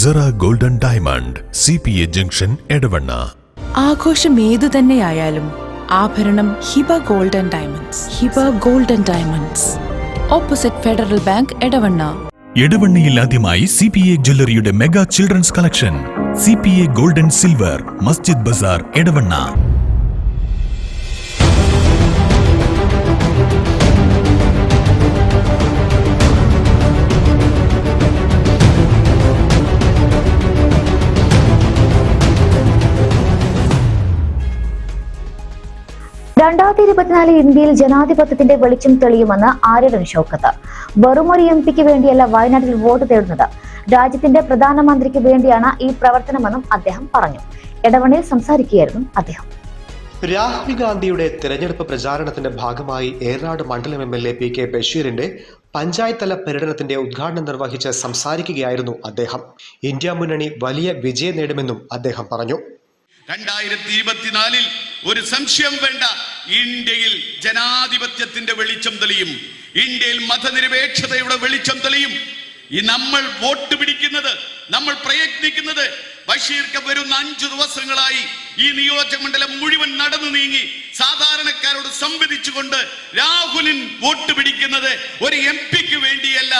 Cera Golden Diamond CPA junction Edavanna. ആഘോഷം ഏതു തന്നെയായാലും ആഭരണം Hiba Golden Diamonds. Hiba Golden Diamonds, opposite Federal Bank, Edavanna. എടവണ്ണയിൽ ആദ്യമായി CPA ജ്വല്ലറിയുടെ mega children's collection. CPA Golden Silver, Masjid Bazar, Edavanna. ഇന്ത്യയിൽ ജനാധിപത്യത്തിന്റെ വെളിച്ചം തെളിയുമെന്ന് ആര്യടൻ ഷൗക്കത്ത്. വെറുമൊരു MP-ക്ക് വേണ്ടിയല്ല വയനാട്ടിൽ വോട്ട് തേടുന്നത്, രാജ്യത്തിന്റെ പ്രധാനമന്ത്രിക്ക് വേണ്ടിയാണ് ഈ പ്രവർത്തനമെന്നും അദ്ദേഹം പറഞ്ഞു. എടവണ്ണയിൽ സംസാരിക്കുകയായിരുന്നു അദ്ദേഹം. രാഹുൽ ഗാന്ധിയുടെ തെരഞ്ഞെടുപ്പ് പ്രചാരണത്തിന്റെ ഭാഗമായി ഏറാട് മണ്ഡലം MLA PK ബഷീറിന്റെ പഞ്ചായത്ത് തല പര്യടനത്തിന്റെ ഉദ്ഘാടനം നിർവഹിച്ച് സംസാരിക്കുകയായിരുന്നു അദ്ദേഹം. ഇന്ത്യ മുന്നണി വലിയ വിജയം നേടുമെന്നും അദ്ദേഹം പറഞ്ഞു. 2024 ഒരു സംശയം വേണ്ട, ഇന്ത്യയിൽ ജനാധിപത്യത്തിന്റെ വെളിച്ചം തെളിയും, ഇന്ത്യയിൽ മതനിരപേക്ഷതയുടെ വെളിച്ചം തെളിയും. ഈ നമ്മൾ വോട്ട് പിടിക്കുന്നത്, നമ്മൾ പ്രയത്നിക്കുന്നത്, ബഷീർക്ക് വരുന്ന 5 ദിവസങ്ങളായി ഈ നിയോജക മണ്ഡലം മുഴുവൻ നടന്നു നീങ്ങി സാധാരണക്കാരോട് സംവദിച്ചുകൊണ്ട് രാഹുലിൻ വോട്ട് പിടിക്കുന്നത് ഒരു MP-ക്ക് വേണ്ടിയല്ല,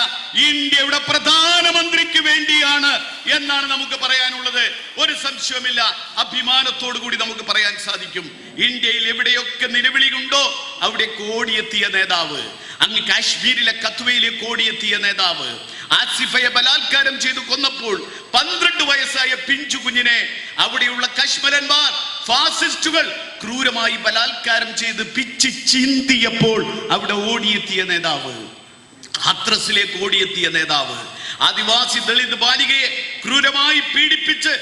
ഇന്ത്യയുടെ പ്രധാനമന്ത്രിക്ക് വേണ്ടിയാണ് എന്നാണ് നമുക്ക് പറയാനുള്ളത്. ഒരു സംശയമില്ല, അഭിമാനത്തോടു കൂടി നമുക്ക് പറയാൻ സാധിക്കും. ഇന്ത്യയിൽ എവിടെയൊക്കെ നിലവിളിയുണ്ടോ അവിടെ കോടിയെത്തിയ നേതാവ്, അങ്ങ് കാശ്മീരിലെ കത്വയിലേക്ക് ഓടിയെത്തിയ നേതാവ്, ആസിഫയെ ബലാത്കാരം ചെയ്തു കൊന്നപ്പോൾ 12 വയസ്സായ പിഞ്ചു കുഞ്ഞിനെ അവിടെയുള്ള കശ്മീരന്മാർ ഫാസിസ്റ്റുകൾ ക്രൂരമായി ബലാത്കാരം ചെയ്ത് പിച്ച് ചിന്തിയപ്പോൾ അവിടെ ഓടിയെത്തിയ നേതാവ്, ഹത്രസിലേക്ക് ഓടിയെത്തിയ നേതാവ്, ആദിവാസി ദളിത് ബാലികയെ ക്രൂരമായി പീഡിപ്പിച്ച്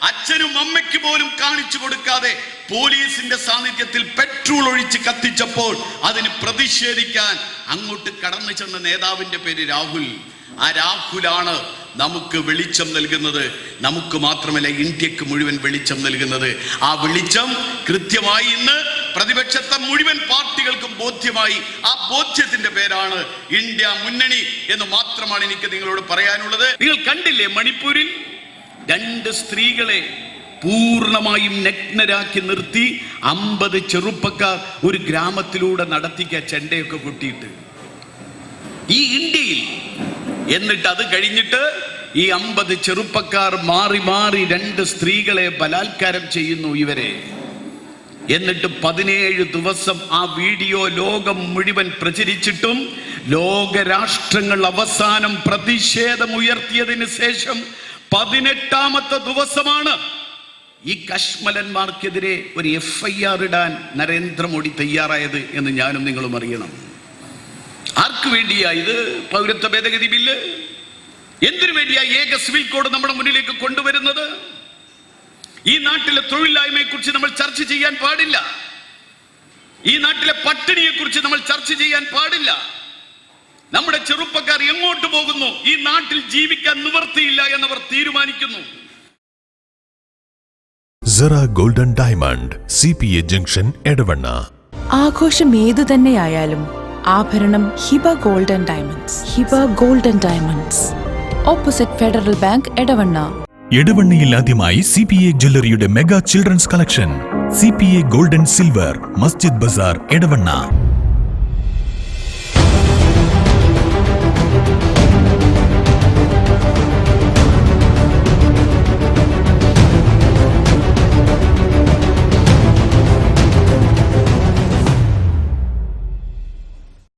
അച്ഛനും അമ്മയ്ക്ക് പോലും കാണിച്ചു കൊടുക്കാതെ പോലീസിന്റെ സാന്നിധ്യത്തിൽ പെട്രോൾ ഒഴിച്ച് കത്തിച്ചപ്പോൾ അതിന് പ്രതിഷേധിക്കാൻ അങ്ങോട്ട് കടന്നു ചെന്ന നേതാവിന്റെ പേര് രാഹുൽ. ആ രാഹുലാണ് നമുക്ക് വെളിച്ചം നൽകുന്നത്. നമുക്ക് മാത്രമല്ല, ഇന്ത്യക്ക് മുഴുവൻ വെളിച്ചം നൽകുന്നത്. ആ വെളിച്ചം കൃത്യമായി ഇന്ന് പ്രതിപക്ഷത്തെ മുഴുവൻ പാർട്ടികൾക്കും ബോധ്യമായി. ആ ബോധ്യത്തിന്റെ പേരാണ് ഇന്ത്യ മുന്നണി എന്ന് മാത്രമാണ് എനിക്ക് നിങ്ങളോട് പറയാനുള്ളത്. നിങ്ങൾ കണ്ടില്ലേ, മണിപ്പൂരിൽ 2 സ്ത്രീകളെ പൂർണ്ണമായും നഗ്നരാക്കി നിർത്തി 50 ചെറുപ്പക്കാർ ഒരു ഗ്രാമത്തിലൂടെ നടത്തിക്കുക, ചെണ്ടയൊക്കെ കൊട്ടിയിട്ട്. ഈ ഇന്ത്യയിൽ എന്നിട്ട് അത് കഴിഞ്ഞിട്ട് ഈ 50 ചെറുപ്പക്കാർ മാറി മാറി 2 സ്ത്രീകളെ ബലാത്കാരം ചെയ്യുന്നു ഇവരെ. എന്നിട്ട് 17 ദിവസം ആ വീഡിയോ ലോകം മുഴുവൻ പ്രചരിച്ചിട്ടും ലോകരാഷ്ട്രങ്ങൾ അവസാനം പ്രതിഷേധം ഉയർത്തിയതിന് ശേഷം 18ാമത്തെ ദിവസമാണ് ഈ കശ്മലന്മാർക്കെതിരെ ഒരു FIR ഇടാൻ നരേന്ദ്രമോദി തയ്യാറായത് എന്ന് ഞാനും നിങ്ങളും അറിയണം. ആർക്കു വേണ്ടിയാ ഇത്? പൗരത്വ ഭേദഗതി ബില്ല് എന്തിനു വേണ്ടിയാ ഏക സിവിൽ കോഡ് നമ്മുടെ മുന്നിലേക്ക് കൊണ്ടുവരുന്നത്? ഈ നാട്ടിലെ തൊഴിലില്ലായ്മയെ കുറിച്ച് നമ്മൾ ചർച്ച ചെയ്യാൻ പാടില്ല. ഈ നാട്ടിലെ പട്ടിണിയെ കുറിച്ച് നമ്മൾ ചർച്ച ചെയ്യാൻ പാടില്ല. നമ്മുടെ ചെറുപ്പക്കാർ എങ്ങോട്ട് പോകുന്നു? ഈ നാട്ടിൽ ജീവിക്കാൻ നിവൃത്തിയില്ല എന്നവർ തീരുമാനിക്കുന്നു. Sera Golden Diamond CPA junction Edavanna. ആഘോഷം ഏതു തന്നെയായാലും ആഭരണം Hiba Golden Diamonds. Hiba Golden Diamonds, opposite Federal Bank, Edavanna. എടവണ്ണയിൽ ആദ്യമായി CPA ജ്വല്ലറിയുടെ mega children's collection. CPA Golden Silver, Masjid Bazar, Edavanna.